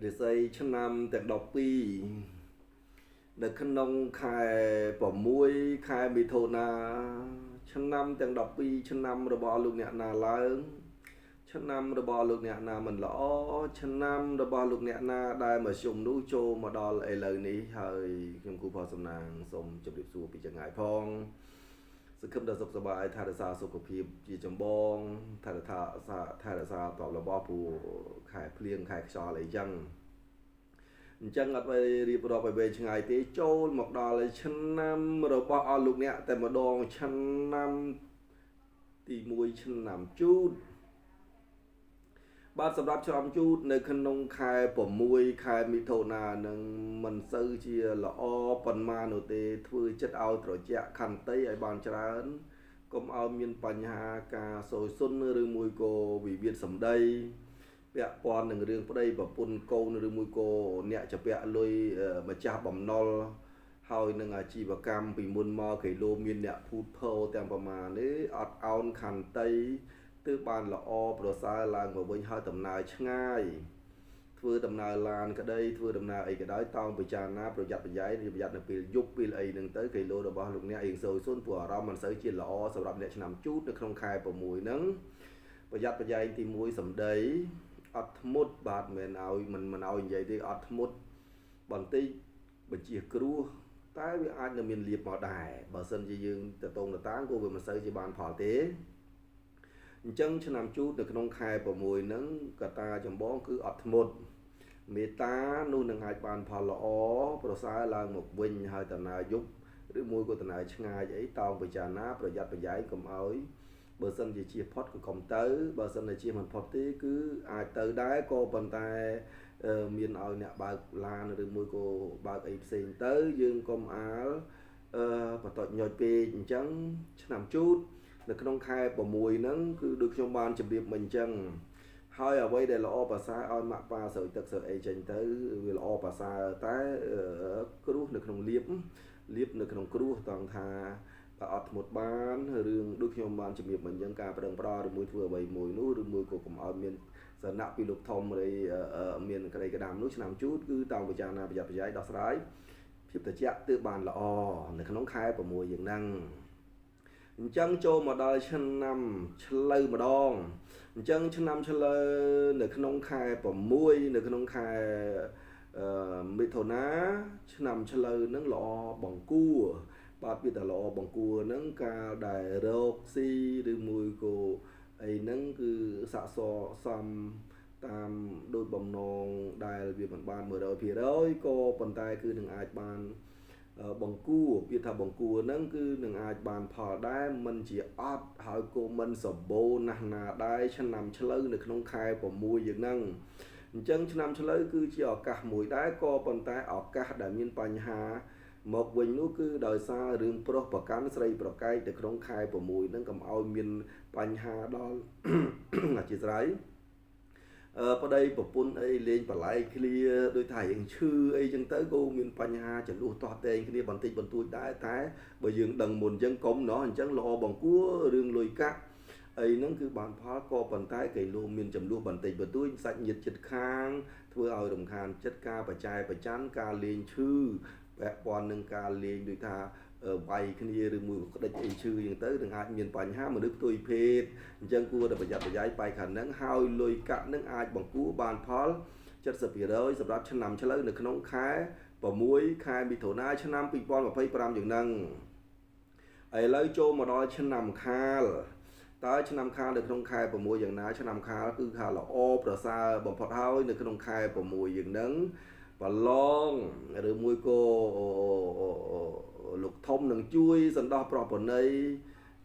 រិស័យឆ្នាំទាំង12នៅក្នុងខែ6ខែមិថុនាឆ្នាំទាំង12ឆ្នាំរបស់លោកអ្នកណាឡើងឆ្នាំរបស់លោកអ្នកណាមិនល្អឆ្នាំរបស់លោកអ្នកណាដែលមកជុំនោះចូលមកដល់ឥឡូវនេះហើយខ្ញុំគូផលសំណាងសូមជម្រាបសួរពីចម្ងាយផងសង្ឃឹមថាសុខសប្បាយថែរក្សាសុខភាពជាចម្បងថែរក្សាតបរបស់ពូខែភ្លៀងខែខ្យល់អីចឹងអញ្ចឹងអត់ទៅរៀបរាប់ឲ្យវែងឆ្ងាយទេចូលមកដល់ឆ្នាំរបស់អស់លោកអ្នកតែម្ដងឆ្នាំទី1ឆ្នាំជូតបាទសម្រាប់ច្រំជូតនៅក្នុងខែ6ខែមិថុនានឹងមិនសូវជាល្អប៉ុន្មាននោះទេធ្វើចិត្តឲ្យត្រជាក់ខន្តីឲ្យបានច្រើនកុំឲ្យមានបញ្ហាការសោយសុនឬមួយក៏វិវាទសម្ដីពាក់ព័ន្ធនឹងរឿងប្តីប្រពន្ធកូនឬមួយក៏អ្នកជាពាក់លុយម្ចាស់បំណុលហើយនឹងអាជីវកម្មពីមុនមកគេលោមានអ្នកភូតភរទាំងប្រមាណនេះអត់អោនខន្តីទើបបានល្អប្រសើរឡើងមកវិញហើយដំណើរឆ្ងាយធ្វើដំណើរឡានក្តីធ្វើដំណើរអីក៏ដោយតោងពិចារណាប្រយ័ត្នប្រយែងប្រយ័ត្ននៅពេលយប់ពេលអីហ្នឹងទៅគេលោរបស់លោកអ្នករៀងសូវសុនព្រោះអារម្មណ៍មិនសូវជាល្អសម្រាប់អ្នកឆ្នាំជូតនៅក្នុងខែ6ហ្នឹងប្រយ័ត្នប្រយែងទី1សម្ដីអត់ធ្មត់បាទមិនឲ្យមិនឲ្យនិយាយទេអត់ធ្មត់បន្តិចបញ្ជាគ្រោះតែវាអាចនឹងមានលៀបមកដែរបើសិនជាយើងទៅតងទៅតាមក៏វាមិនសូវជាបានផលទេអញ្ចឹងឆ្នាំជូតនៅក្នុងខែ6ហ្នឹងកត្តាចម្បងគឺអត់ធ្មត់មេត្តានោះនឹងអាចបានផលល្អប្រសើរឡើងមកវិញហើយដំណើរយប់ឬមួយក៏ដំណើរឆ្ងាយអីតោងពិចារណាប្រយ័ត្នប្រយែងកុំឲ្យបើសិនជាជៀសផុតក៏កុំទៅបើសិនជាជៀសមិនផុតទេគឺអាចទៅដែរក៏ប៉ុន្តែមានឲ្យអ្នកបើកឡានឬមួយក៏បើកអីផ្សេងទៅយើងកុំអាលបន្តញយពេកអញ្ចឹងឆ្នាំជូតនៅក្នុងខែ6ហ្នឹងគឺដូចខ្ញុំបានជម្រាបមិញអញ្ចឹងហើយអ្វីដែលល្អប្រសើរឲ្យម៉ាក់ប៉ាស្រូវទឹកស្រូវអីចេញទៅវាល្អប្រសើរតែគ្រោះនៅក្នុងលៀបនៅក្នុងគ្រោះតង់ថាបើអត់ធ្មត់បានរឿងដូចខ្ញុំបានជម្រាបមិញអញ្ចឹងការប្រឹងប្រែងឬមួយធ្វើអ្វីមួយនោះឬមួយក៏កុំឲ្យមានសណៈពីលោកធំឬមានក្តីក្តាមនោះឆ្នាំជូតគឺតោងពិចារណាប្រយ័ត្នប្រយែងដោះស្រាយភាពត្រជាក់ទើបបានល្អនៅក្នុងខែ6យ៉ាងហ្នឹងអញ្ចឹងចូលមកដល់ឆ្នាំឆ្លូវម្ដងអញ្ចឹងឆ្នាំឆ្លូវនៅក្នុងខែ6នៅក្នុងខែមិថុនាឆ្នាំឆ្លូវហ្នឹងល្អបង្គួរបាទវាតែល្អបង្គួរហ្នឹងកាលដែលរោគស៊ីឬមួយក៏អីហ្នឹងគឺស័ក្តិសមតាមដូចបំណងដែលវាមិនបាន 100% ក៏ប៉ុន្តែគឺនឹងអាចបានបង្គួរវាថាបង្គួរហ្នឹងគឺនឹងអាចបានផលដែរមិនជាអត់ហើយក៏មិនសម្បូរណាស់ណាដែរឆ្នាំឆ្លូវនៅក្នុងខែ6យ៉ាងហ្នឹងអញ្ចឹងឆ្នាំឆ្លូវគឺជាឱកាសមួយដែរក៏ប៉ុន្តែឱកាសដែលមានបញ្ហាមកវិញនោះគឺដោយសាររឿងប្រុសប្រកាន់ស្រីប្រកែកនៅក្នុងខែ6ហ្នឹងកុំឲ្យមានបញ្ហាដល់អធិស្ឋានប្តីប្រពន្ធអីលេងបលែកគ្នាដោយថារៀងឈឺអីចឹងទៅក៏មានបញ្ហាចលួសទាស់តែងគ្នាបន្តិចបន្តួចដែរតែបើយើងដឹងមុនចឹងកុំណោះអញ្ចឹងល្អបង្គួររឿងលុយកាក់អីហ្នឹងគឺបានផលក៏ប៉ុន្តែគេលោមានចំនួនបន្តិចបន្តួចសាច់ញាតិចិត្តខាងធ្វើឲ្យរំខានចិត្តការបច្ច័យប្រច័ណ្ឌការលេងឈឺពាក់ព័ន្ធនឹងការលេងដូចថាវាយគ្នាឬមួយក្តិចអីឈឺយ៉ាងទៅនឹងអាចមានបញ្ហាមនុស្សផ្ទុយភេទអញ្ចឹងគួរតែប្រយ័ត្នប្រយែងបែបខាងហ្នឹងហើយលុយកាក់នឹងអាចបង្គួរបានផល70% សម្រាប់ឆ្នាំឆ្លូវនៅក្នុងខែ6ខែមិថុនាឆ្នាំ2025យ៉ាងហ្នឹងឥឡូវចូលមកដល់ឆ្នាំខាលតើឆ្នាំខាលនៅក្នុងខែ6យ៉ាងណាឆ្នាំខាលគឺថាល្អប្រសើរបំផុតហើយនៅក្នុងខែ6យ៉ាងហ្នឹងប្រឡងឬមួយក៏លោកធំនឹងជួយសន្តោសប្រពន្ធ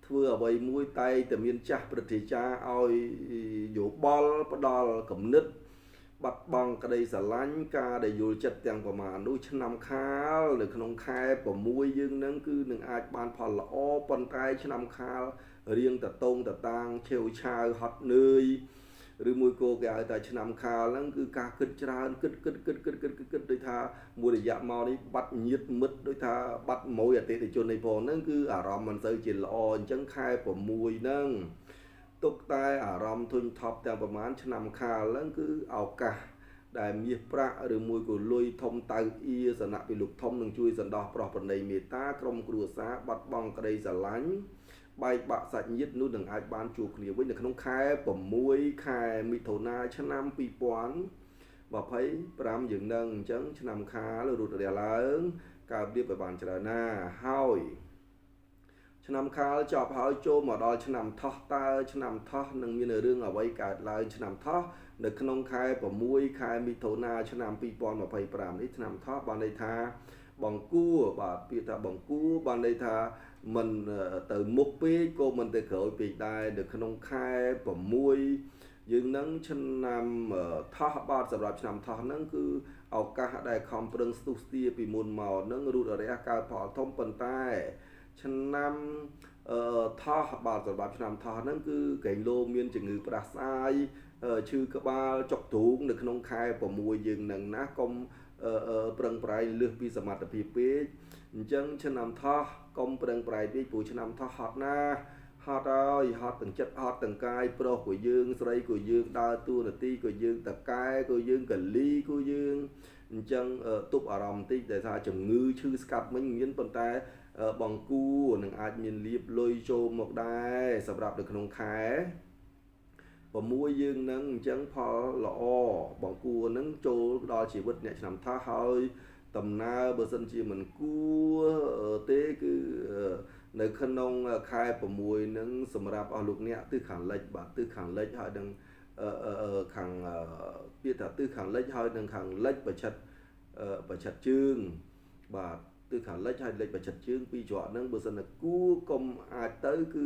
ធ្វើអ្វីមួយតែតែមានចាស់ព្រឹទ្ធាចារ្យឲ្យយោបល់ផ្ដល់គំនិតបាត់បង់ក្តីស្រឡាញ់ការដែលយល់ចិត្តទាំងប្រមាណនោះឆ្នាំខាលនៅក្នុងខែ6យើងនឹងគឺនឹងអាចបានផលល្អប៉ុន្តែឆ្នាំខាលរៀងតតងតតាងឆេវឆាវហត់នឿយឬមួយក៏គេហៅថាឆ្នាំខាលហ្នឹងគឺការគិតច្រើនគិតដូចថាមួយរយៈមកនេះបាត់ញាតមិត្តដូចថាបាត់មួយអតិថិជននៃផងហ្នឹងគឺអារម្មណ៍មិនសូវជាល្អអញ្ចឹងខែ6ហ្នឹងទុកតែអារម្មណ៍ធុញថប់ទាំងប្រមាណឆ្នាំខាលហ្នឹងគឺឱកាស ដែលមាសប្រាក់ឬមួយក៏លុយធំតៅអៀសណៈពីលោកធំនឹងជួយសន្តោសប្រោះប្រណីមេត្តាក្រុមគ្រួសារបាត់បង់ក្តីស្រឡាញ់បែកបាក់សាច់ញាតិនោះនឹងអាចបានជួបគ្នាវិញនៅក្នុងខែ6ខែមិថុនាឆ្នាំ2025យើងនឹងអញ្ចឹងឆ្នាំខាលរត់រះឡើងកើបរៀបឲ្យបានច្រើនណាហើយឆ្នាំខាលចប់ហើយចូលមកដល់ឆ្នាំថោះតើឆ្នាំថោះនឹងមានរឿងអ្វីកើតឡើងឆ្នាំថោះនៅក្នុងខែ6ខែមិថុនាឆ្នាំ2025នេះឆ្នាំថោះបានន័យថាបង្គួរបាទពាក្យថាបង្គួរបានន័យថាមិនទៅមុខពេកក៏មិនទៅក្រោយពេកដែរនៅក្នុងខែ6យើងនឹងឆ្នាំថោះបាទសម្រាប់ឆ្នាំថោះហ្នឹងគឺឱកាសដែលខំប្រឹងស្ទុះស្ទាពីមុនមកហ្នឹងរូតរះកើតផលធំប៉ុន្តែឆ្នាំថោះបាទសម្រាប់ឆ្នាំថោះហ្នឹងគឺកែងលោមានជំងឺផ្ដាសាយឈឺក្បាលចុកទ្រូងនៅក្នុងខែ6យើងនឹងណាកុំប្រឹងប្រែងលើសពីសមត្ថភាពពេកអញ្ចឹងឆ្នាំថោះកុំប្រឹងប្រែងពេកព្រោះឆ្នាំថោះហត់ណាហត់ហើយហត់ទាំងចិត្តហត់ទាំងកាយប្រុសក៏យើងស្រីក៏យើងដើរតួនាទីក៏យើងតកែក៏យើងកលីក៏យើងអញ្ចឹងទប់អារម្មណ៍តិចដែលថាជំងឺឈឺស្កាត់មិញមានប៉ុន្តែបង្គួរនឹងអាចមានលៀបលុយចូលមកដែរសម្រាប់នៅក្នុងខែ6យើងនឹងអញ្ចឹងផលល្អបង្គួរនឹងចូលដល់ជីវិតអ្នកឆ្នាំថោះហើយដំណើរបើសិនជាមិនគួរទេគឺនៅក្នុងខែ6នឹងសម្រាប់អស់លោកអ្នកទិសខាងលិចបាទទិសខាងលិចហើយនឹងខាងពាក្យថាទិសខាងលិចហើយនឹងខាងលិចប្រឆិតជើងបាទទិសខាងលិចហើយលិចប្រឆិតជើងពីរច្រកហ្នឹងបើសិនតែគួរកុំអាចទៅគឺ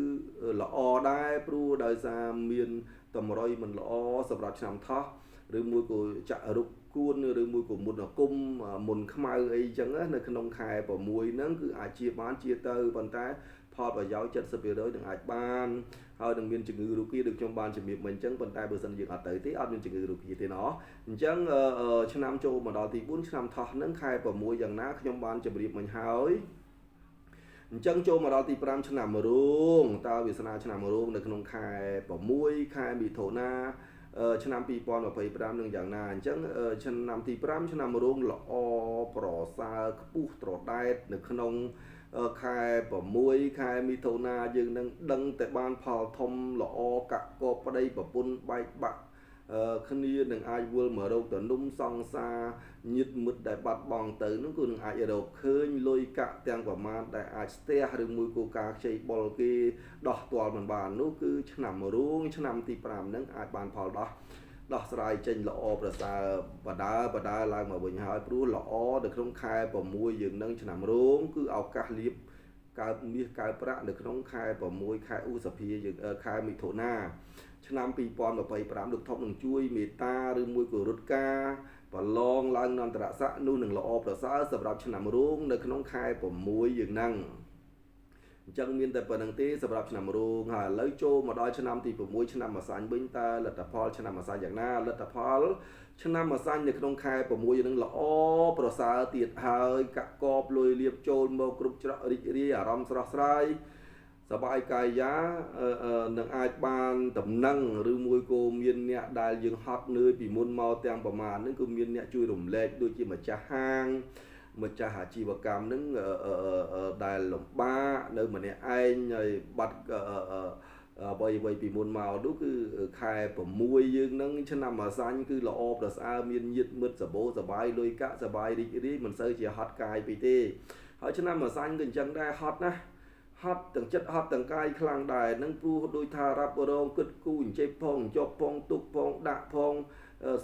ល្អដែរព្រោះដោយសារមានតម្រុយមិនល្អសម្រាប់ឆ្នាំថោះឬមួយក៏ចាក់រុកគួនឬមួយក៏មុនអាគមមុនខ្មៅអីចឹងនៅក្នុងខែ6ហ្នឹងគឺអាចជាបានជាទៅប៉ុន្តែផលប្រយោជន៍ 70% នឹងអាចបានហើយនឹងមានជំងឺរុគាដូចខ្ញុំបានជំរាបមិញអញ្ចឹងប៉ុន្តែបើសិនយើងអត់ទៅទេអត់មានជំងឺរុគាទេណោះអញ្ចឹងឆ្នាំចូលមកដល់ទី4ឆ្នាំថោះហ្នឹងខែ6យ៉ាងណាខ្ញុំបានជំរាបមិញហើយអញ្ចឹងចូលមកដល់ទី5ឆ្នាំរោងតើវាសនាឆ្នាំរោងនៅក្នុងខែ6ខែមិថុនាឆ្នាំ2025នឹងយ៉ាងណាអញ្ចឹងឆ្នាំទី5ឆ្នាំរោងល្អប្រសើរខ្ពស់ត្រដែតនៅក្នុងខែ6ខែមិថុនាយើងនឹងដឹងតែបានផលធំល្អកាក់កបប្តីប្រពន្ធបែកបាក់គ្នានឹងអាចវិលមករោគតនុំសង្សារញាតិមិត្តដែលបាត់បង់ទៅនោះគឺនឹងអាចរកឃើញលុយកាក់ទាំងប្រមាណដែលអាចស្ទះឬមួយគូការខ្ចីបុលគេដោះទាល់មិនបាននោះគឺឆ្នាំរោងឆ្នាំទី5ហ្នឹងអាចបានផលដោះស្រាយចេញល្អប្រសើរបដាឡើងមកវិញហើយព្រោះល្អនៅក្នុងខែ6យើងនឹងឆ្នាំរោងគឺឱកាសលៀបកើតមាសកើតប្រាក់នៅក្នុងខែ6ខែឧសភាយើងខែមិថុនាឆ្នាំ2025លោកធំនឹងជួយមេត្តាឬមួយក៏រត់ការប្រឡងឡើងនន្តរស័ក្តិនោះនឹងល្អប្រសើរសម្រាប់ឆ្នាំរោងនៅក្នុងខែ6យើងហ្នឹងអញ្ចឹងមានតែប៉ុណ្្នឹងទេសម្រាប់ឆ្នាំរោងហើយឥឡូវចូលមកដល់ឆ្នាំទី6ឆ្នាំម្សាញ់វិញតើលទ្ធផលឆ្នាំម្សាញ់យ៉ាងណាលទ្ធផលឆ្នាំម្សាញ់នៅក្នុងខែ6នឹងល្អប្រសើរទៀតហើយកាក់កបលុយលៀបចូលមកគ្រប់ច្រករីករាយអារម្មណ៍ស្រស់ស្រាយសប្បាយកាយានឹងអាចបានតំណែងឬមួយក៏មានអ្នកដែលយើងហត់នឿយពីមុនមកទាំងប្រមាណហ្នឹងគឺមានអ្នកជួយរំលែកដូចជាម្ចាស់ហាងម្ចាស់អាជីវកម្មហ្នឹងដែលលំបាកនៅម្នាក់ឯងហើយបាត់អ្វីពីមុនមកនោះគឺខែ6យើងហ្នឹងឆ្នាំអាសាញ់គឺល្អប្រសើរមានញាតិមិត្តសបោសបាយលុយកាក់សបាយរីករាយមិនសូវជាហត់កាយពេកទេហើយឆ្នាំអាសាញ់ក៏អញ្ចឹងដែរហត់ណាហត់ទាំងចិត្តហត់ទាំងកាយខ្លាំងដែរនឹងព្រោះដូចថារ៉ាប់រងគិតគូរអញ្ជិបផងជាប់ផងទុកផងដាក់ផង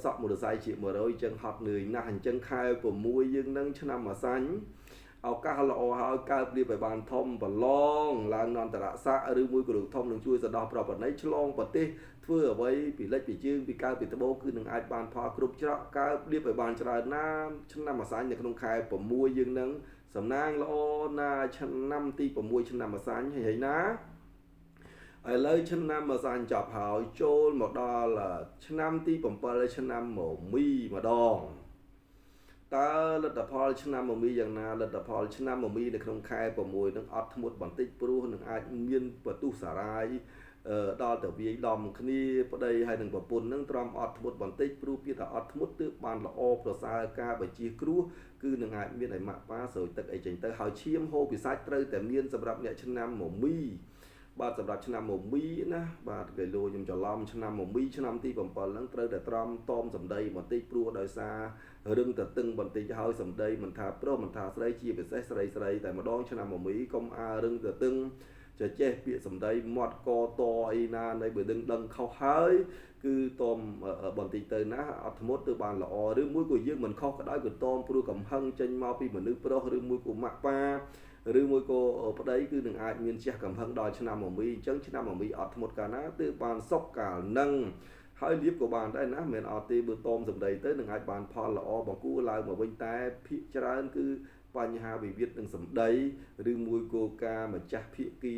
សក់មូតស័យជា100អញ្ចឹងហត់នឿយណាស់អញ្ចឹងខែ6យើងនឹងឆ្នាំអាសាញ់ឱកាសល្អហើយកើតព្រៀបឲ្យបានធំប្រឡងឡើងនន្តរស័ក្តិឬមួយក៏លោកធំនឹងជួយសដោះប្រពន្ធឆ្លងប្រទេសធ្វើអ្វីពីលិចពីជើងពីកើតពីត្បូងគឺនឹងអាចបានផលគ្រប់ច្រកកើតព្រៀបឲ្យបានច្រើនណាស់ឆ្នាំអាសាញ់នៅក្នុងខែ6យើងនឹងសំណាងល្អណាឆ្នាំទី6ឆ្នាំអាសាញ់ហើយណាឥឡូវឆ្នាំអាសាញ់ចប់ហើយចូលមកដល់ឆ្នាំទី7ឆ្នាំមមីម្ដងតើលទ្ធផលឆ្នាំមមីយ៉ាងណាលទ្ធផលឆ្នាំមមីនៅក្នុងខែ6នឹងអត់ធ្មត់បន្តិចព្រោះនឹងអាចមានបទុសារាយ ដល់ទៅវាយដំគ្នាប្តីហើយនឹងប្រពន្ធនឹងទ្រាំអត់ធ្មត់បន្តិចព្រោះពីតែអត់ធ្មត់ទើបបានល្អប្រសើរការបជាគ្រោះគឺនឹងអាចមានឲ្យម៉ាក់ប៉ាស្រួយទឹកអីចេញទៅហើយឈាមហូរពីសាច់ត្រូវតែមានសម្រាប់អ្នកឆ្នាំមមីបាទសម្រាប់ឆ្នាំមមីណាបាទគេលោខ្ញុំច្រឡំឆ្នាំមមីឆ្នាំទី7ហ្នឹងត្រូវតែត្រាំតមសម្ដីបន្តិចព្រោះដោយសាររឹងតឹងបន្តិចហើយសម្ដីមិនថាប្រុសមិនថាស្រីជាពិសេសស្រីតែម្ដងឆ្នាំមមីកុំរឹងតឹងចេះពាក្យសម្ដីមាត់កតអីណានៃបើដឹងខុសហើយគឺតមបន្តិចទៅណាអត់ធ្មត់ទៅបានល្អឬមួយក៏យើងមិនខុសក៏ដោយក៏តមព្រោះកំហឹងចេញមកពីមនុស្សប្រុសឬមួយក៏ម៉ាក់ប៉ាឬមួយក៏ប្តីគឺនឹងអាចមានជះកំហឹងដល់ឆ្នាំមមីអញ្ចឹងឆ្នាំមមីអត់ធ្មត់កាលណាទើបបានសុខកាលនឹងហើយលៀបក៏បានដែរណាមិនអត់ទេបើតមសម្ដីទៅនឹងអាចបានផលល្អបង្គួរឡើងមកវិញតែភាគច្រើនគឺបញ្ហាវិវាទនឹងសម្ដីឬមួយក៏ការម្ចាស់ភាគី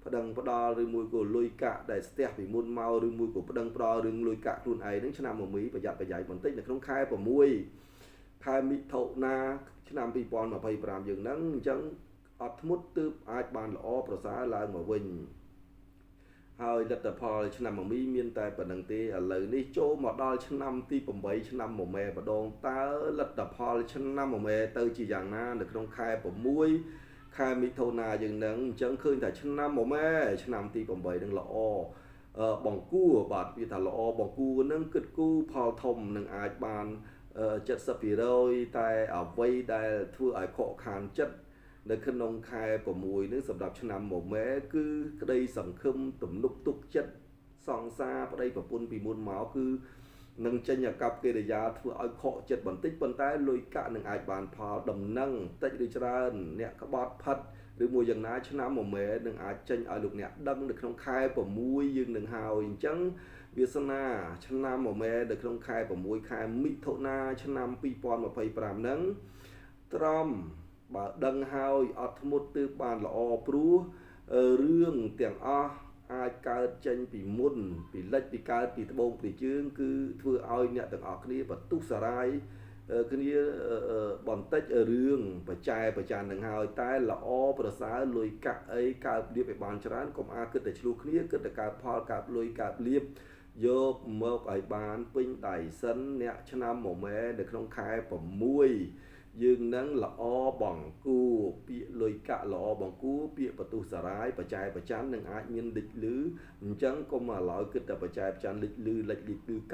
ប្តឹងផ្ដាល់ឬមួយក៏លុយកាក់ដែលស្ទះពីមុនមកឬមួយក៏ប្តឹងផ្ដាល់រឿងលុយកាក់ខ្លួនឯងហ្នឹងឆ្នាំមមីប្រយ័ត្នប្រយែងបន្តិចនៅក្នុងខែ6ខែមិថុនាឆ្នាំ2025យើងហ្នឹងអញ្ចឹងអត់ធ្មត់ទើបអាចបានល្អប្រសើរឡើងមកវិញហើយលទ្ធផលឆ្នាំមមីមានតែប៉ុណ្្នឹងទេឥឡូវនេះចូលមកដល់ឆ្នាំទី8ឆ្នាំមមែម្ដងតើលទ្ធផលឆ្នាំមមែទៅជាយ៉ាងណានៅក្នុងខែ6ខែមិថុនាយើងនឹងអញ្ចឹងឃើញថាឆ្នាំមមែឆ្នាំទី8នឹងល្អបង្គួរបាទវាថាល្អបង្គួរនឹងគិតគូរផលធំនឹងអាចបាន70%តែអ្វីដែលធ្វើឲ្យខកខានចិត្តនៅក្នុងខែ6នេះសម្រាប់ឆ្នាំមមែគឺក្តីសង្ឃឹមទំនុកទុកចិត្តសង្សារប្តីប្រពន្ធពីមុនមកគឺនឹងចេញអាកប្បកិរិយាធ្វើឲ្យខកចិត្តបន្តិចប៉ុន្តែលុយកាក់នឹងអាចបានផលដំណឹងតិចឬច្រើនអ្នកក្បត់ផិតឬមួយយ៉ាងណាឆ្នាំមមែនឹងអាចចេញឲ្យលោកអ្នកដឹងនៅក្នុងខែ6យើងនឹងហើយអញ្ចឹងវាសនាឆ្នាំមមែនៅក្នុងខែ6ខែមិថុនាឆ្នាំ2025ហ្នឹងត្រំបើដឹងហើយអត់ធ្មត់ទើបបានល្អព្រោះរឿងទាំងអស់អាចកើតចេញពីមុនពីលិចពីកើតពីត្បូងពីជើងគឺធ្វើឲ្យអ្នកទាំងអស់គ្នាបន្ទុះសារាយគ្នាបន្តិចរឿងបច្ចាននឹងហើយតែល្អប្រសើរលុយកាក់អីកើតលៀបឲ្យបានច្រើនកុំគិតតែឆ្លោះគ្នាគិតតែកើតផលកើតលុយកើតលៀបយកមកឲ្យបានពេញដៃសិនអ្នកឆ្នាំមមែនៅក្នុងខែ6យើងនឹងល្អបង្គួរពាក្យលុយកាក់ល្អបង្គួរពាក្យបទុសារាយបច្ចាននឹងអាចមានលិចលឺអញ្ចឹងកុំឲ្យឡើយគិតតែបច្ចាលិចលឺ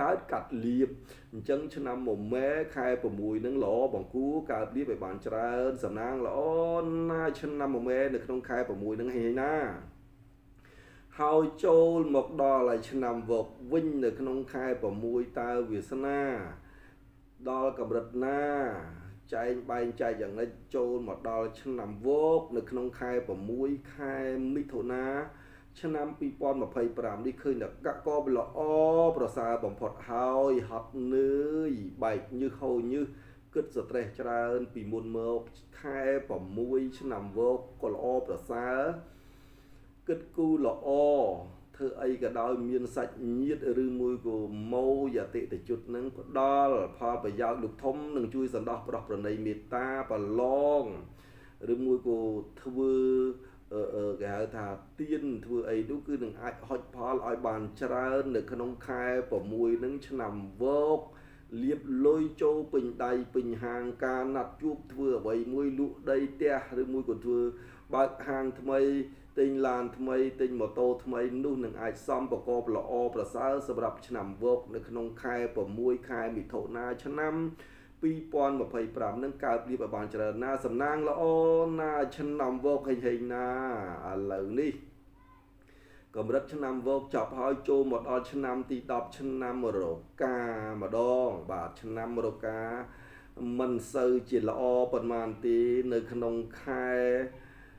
កើតកាត់លៀបអញ្ចឹងឆ្នាំមមែខែ6នឹងល្អបង្គួរកើតលៀបឲ្យបានច្រើនសំណាងល្អណាស់ឆ្នាំមមែនៅក្នុងខែ6នឹងហេណាហើយចូលមកដល់ឲ្យឆ្នាំវកវិញនៅក្នុងខែ6តើវាសនាដល់កម្រិតណាចែងបែងចែកយ៉ាងនេះចូលមកដល់ឆ្នាំវកនៅក្នុងខែ6ខែមិថុនាឆ្នាំ2025នេះឃើញតែកកបល្អប្រសើរបំផុតហើយហត់នឿយបែកញើសហូរញើសគិតស្ត្រេសច្រើនពីមុនមកខែ6ឆ្នាំវកក៏ល្អប្រសើរគិតគូរល្អធ្វើអីក៏ដោយមានសាច់ញាតិឬមួយក៏ម៉ូយអតិថិជននឹងផ្ដល់ផលប្រយោជន៍លោកធំនឹងជួយសន្តោសប្រោះប្រណីមេត្តាប្រឡងឬមួយក៏ធ្វើគេហៅថាទៀនធ្វើអីនោះគឺនឹងអាចហុចផលឲ្យបានច្រើននៅក្នុងខែ6នឹងឆ្នាំវកលៀបលុយចូលពេញដៃពេញហាងការណាត់ជួបធ្វើអ្វីមួយលក់ដីផ្ទះឬមួយក៏ធ្វើបើកហាងថ្មីទិញឡានថ្មីទិញម៉ូតូថ្មីនោះនឹងអាចសំប្រកបល្អប្រសើរសម្រាប់ឆ្នាំវកនៅក្នុងខែ6ខែមិថុនាឆ្នាំ2025នឹងកើតលៀបឲ្យបានច្រើនណាសំណាងល្អណាឆ្នាំវកហេងណាឥឡូវនេះកម្រិតឆ្នាំវកចប់ហើយចូលមកដល់ឆ្នាំទី10ឆ្នាំរកាម្ដងបាទឆ្នាំរកាមិនសូវជាល្អប៉ុន្មានទេនៅក្នុងខែ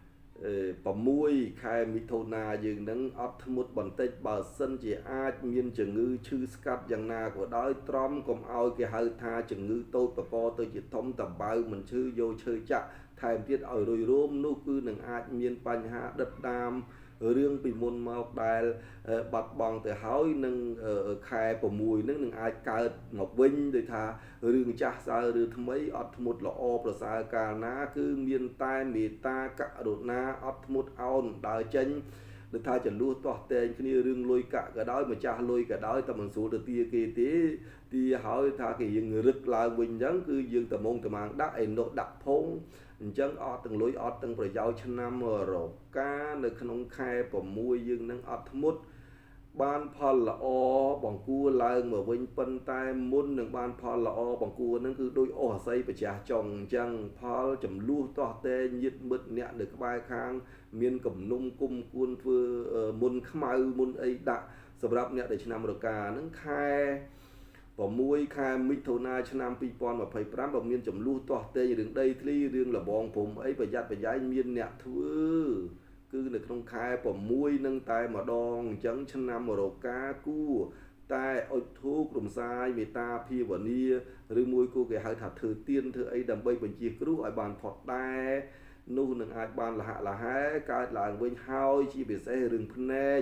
6ខែមិថុនាយើងនឹងអត់ធ្មត់បន្តិចបើសិនជាអាចមានជំងឺឈឺស្កាត់យ៉ាងណាក៏ដោយទ្រាំកុំឲ្យគេហៅថាជំងឺតូចបកទៅជាធំតបើមិនឈឺយកឈើចាក់ថែមទៀតឲ្យរុយរោមនោះគឺនឹងអាចមានបញ្ហាដិតដាមរឿងពីមុនមកដែលបាត់បង់ទៅហើយនឹងខែ6នឹងអាចកើតមកវិញដោយថារឿងចាស់សើឬថ្មីអត់ធ្មត់ល្អប្រសើរកាលណាគឺមានតែមេត្តាករុណាអត់ធ្មត់អោនដើរចេញ ដូចថាចលួសតោះតែងគ្នារឿងលុយកាក់ក៏ដោយម្ចាស់លុយក៏ដោយតែមិនស្រួលទៅទាគេទេទីហើយថាគេយើងរឹកឡើងវិញអញ្ចឹងគឺយើងត្មងត្មាងដាក់ឯនោះដាក់ផុងអញ្ចឹងអត់ទាំងលុយអត់ទាំងប្រយោជន៍ឆ្នាំរកានៅក្នុងខែ6យើងនឹងអត់ធ្មត់បានផលល្អបង្គួរឡើងមកវិញប៉ុន្តែមុននឹងបានផលល្អបង្គួរនឹងគឺដូចអស់អាស័យប្រចាស់ចុងអញ្ចឹងផលចំនួនតោះតែញាតមិត្តអ្នកនៅក្បែរខាងមានកំនុំគុំគួនធ្វើមុនខ្មៅមុនអីដាក់សម្រាប់អ្នកដែលឆ្នាំរកានឹងខែ6ខែមិថុនាឆ្នាំ2025បើមានចំនួនតោះតែរឿងដីធ្លីរឿងលបងព្រំអីប្រយ័ត្នប្រយែងមានអ្នកធ្វើគឺនៅក្នុងខែ6នឹងតែម្ដងអញ្ចឹងឆ្នាំរកាគួរតែអុជធូបរំសាយមេត្តាភាវនាឬមួយគូគេហៅថាធ្វើទានធ្វើអីដើម្បីបញ្ជាគ្រោះឲ្យបានផុតដែរនោះនឹងអាចបានលហលហែកើតឡើងវិញហើយជាពិសេសរឿងភ្នែក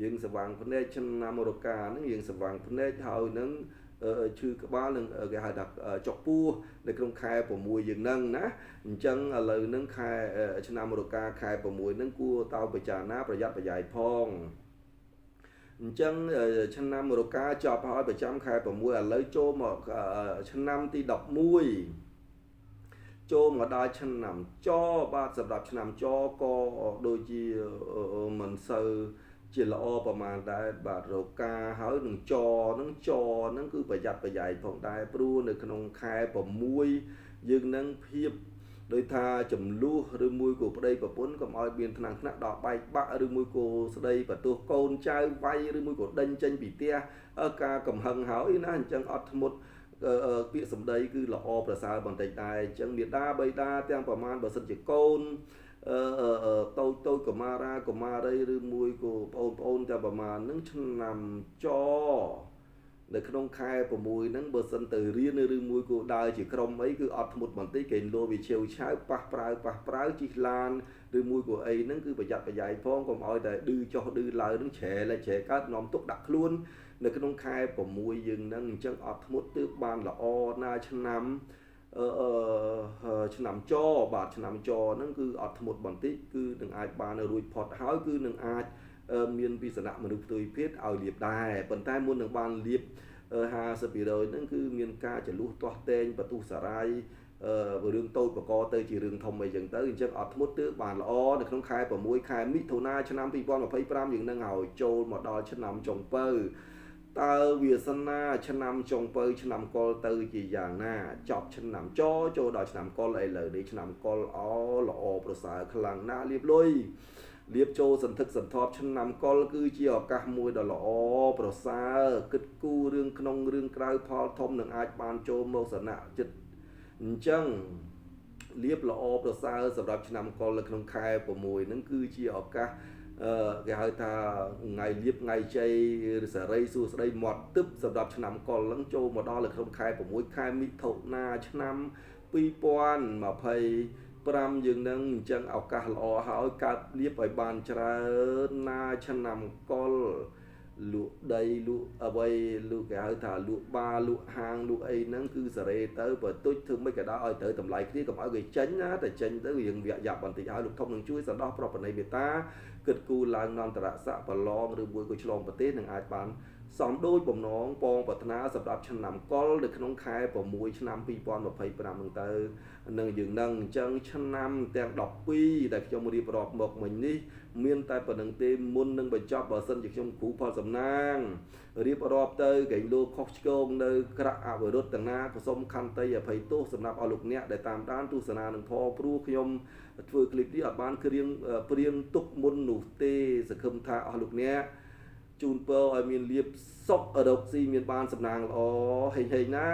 យើងស្វាងភ្នែកឆ្នាំរកាហ្នឹងយើងស្វាងភ្នែកហើយនឹងឈឺក្បាលនឹងគេហៅថាចុកពោះនៅក្នុងខែ6យើងហ្នឹងណាអញ្ចឹងឥឡូវហ្នឹងខែឆ្នាំរកាខែ6ហ្នឹងគួរតើពិចារណាប្រយ័ត្នប្រយែងផងអញ្ចឹងឆ្នាំរកាចប់ហើយប្រចាំខែ6ឥឡូវចូលមកឆ្នាំទី11ចូលមកដល់ឆ្នាំចបាទសម្រាប់ឆ្នាំចក៏ដូចជាមិនសូវជាល្អប្រមាណដែរបាទរកាហើយនឹងចហ្នឹងគឺប្រយ័ត្នប្រយែងផងដែរព្រោះនៅក្នុងខែ6យើងនឹងភាពដោយថាចំនួនឬមួយក៏ប្តីប្រពន្ធកុំឲ្យមានថ្នាក់ដល់បែកបាក់ឬមួយក៏ស្ដីបន្ទោសកូនចៅវាយឬមួយក៏ដេញចេញពីផ្ទះការកំហឹងហើយណាអញ្ចឹងអត់ធ្មត់ពាក្យសម្ដីគឺល្អប្រសើរបន្តិចដែរអញ្ចឹងមេដាបៃតាទាំងប្រមាណបើសិនជាកូនតូចកុមារាកុមារីឬមួយក៏ប្អូនតែប្រមាណនឹងឆ្នាំចនៅក្នុងខែ6ហ្នឹងបើសិនទៅរៀនឬមួយក៏ដើរជាក្រុមអីគឺអត់ធ្មត់បន្តិចគេលោវាឆាវឆាវប៉ះប្រាវជិះឡានឬមួយក៏អីហ្នឹងគឺប្រយ័ត្នប្រយែងផងកុំឲ្យតែឌឺចុះឌឺឡើងហ្នឹងច្រែកើតនាំទុកដាក់ខ្លួននៅក្នុងខែ6យើងហ្នឹងអញ្ចឹងអត់ធ្មត់ទើបបានល្អណាឆ្នាំឆ្នាំចបាទឆ្នាំចហ្នឹងគឺអត់ធ្មត់បន្តិចគឺនឹងអាចបានរួចផុតហើយគឺនឹងអាចមានពីសំណាក់មនុស្សផ្ទុយភេទឲ្យលៀបដែរប៉ុន្តែមុននឹងបានលៀប50%ហ្នឹងគឺមានការចលុះទាស់តែងបទុសារាយរឿងតូចបកទៅជារឿងធំអីចឹងទៅអញ្ចឹងអត់ធ្មត់ទើបបានល្អនៅក្នុងខែ6ខែមិថុនាឆ្នាំ2025យើងនឹងឲ្យចូលមកដល់ឆ្នាំចុងពៅតើវាសនាឆ្នាំចុងពៅឆ្នាំកុលទៅជាយ៉ាងណាចប់ឆ្នាំចចូលដល់ឆ្នាំកុលឥឡូវនេះឆ្នាំកុលល្អប្រសើរខ្លាំងណាស់លៀបលុយលៀបចូលសន្ធឹកសន្ធាប់ឆ្នាំកុលគឺជាឱកាសមួយដ៏ល្អប្រសើរគិតគូររឿងក្នុងរឿងក្រៅផលធំនឹងអាចបានចូលមកសនៈចិត្តអញ្ចឹងលៀបល្អប្រសើរសម្រាប់ឆ្នាំកុលនៅក្នុងខែ6ហ្នឹងគឺជាឱកាសគេហៅថាថ្ងៃលៀបថ្ងៃជ័យឬសារីសួស្តីមាត់ទឹកសម្រាប់ឆ្នាំកុលហ្នឹងចូលមកដល់នៅក្នុងខែ6ខែមិថុនាឆ្នាំ2025យើងនឹងអញ្ចឹងឱកាសល្អហើយកើតលៀបឲ្យបានច្រើនណាឆ្នាំកុលលក់ដីលក់អ្វីលក់គេហៅថាលក់បាលក់ហាងលក់អីហ្នឹងគឺសេរីទៅបើទុចធ្វើមិនក៏ដោយឲ្យទៅតម្លៃគ្នាកុំឲ្យគេចេញណាតែចេញទៅយើងវាក់យ៉ាប់បន្តិចហើយលោកធំនឹងជួយសន្តោសប្រពន្ធមេត្តាគិតគូរឡើងនន្តរស័ក្តិប្រឡងឬមួយក៏ឆ្លងប្រទេសនឹងអាចបានសំដូចបំណងពងប្រាថ្នាសម្រាប់ឆ្នាំកុលនៅក្នុងខែ6ឆ្នាំ2025ហ្នឹងទៅនឹងយើងនឹងអញ្ចឹងឆ្នាំទាំង12ដែលខ្ញុំរៀបរាប់មកមិញនេះមានតែប៉ុណ្្នឹងទេមុននឹងបញ្ចប់បើសិនជាខ្ញុំគ្រូផលសំណាងរៀបរាប់ទៅកែងលោកខុសឆ្គងនៅក្រាក់អវរុទ្ធទាំងណាក៏សូមខន្តីអភ័យទោសសម្រាប់អស់លោកអ្នកដែលតាមដានទស្សនានឹងធម៌ព្រោះខ្ញុំធ្វើคลิปនេះអត់បានព្រៀងទុកមុននោះទេសង្ឃឹមថាអស់លោកអ្នកជូនពរឲ្យមានលៀបសុខរកស៊ីមានបានសំណាងល្អហេងណា